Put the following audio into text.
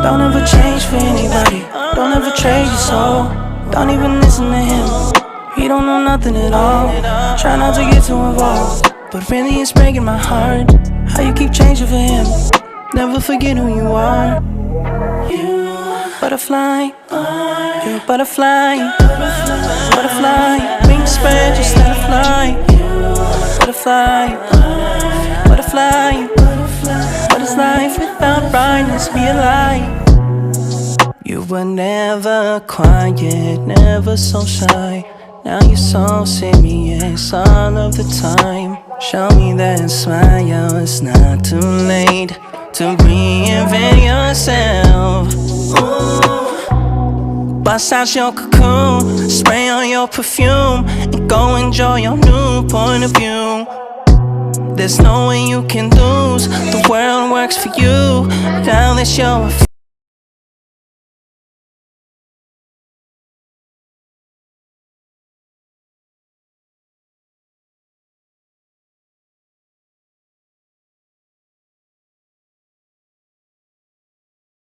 Don't ever change for anybody. Don't ever trade your soul. Don't even listen to him. He don't know nothing at all. Try not to get too involved, but really it's breaking my heart how you keep changing for him. Never forget who you are. You butterfly, you're a butterfly. Butterfly, wings spread, just let it fly. Butterfly, butterfly. What is life without brightness? Be a light. You were never quiet, never so shy. Now you're so serious all of the time. Show me that smile, it's not too late to reinvent yourself. Ooh. Bust out your cocoon, spray on your perfume, and go enjoy your new point of view. There's no way you can lose, the world works for you. Now that you're a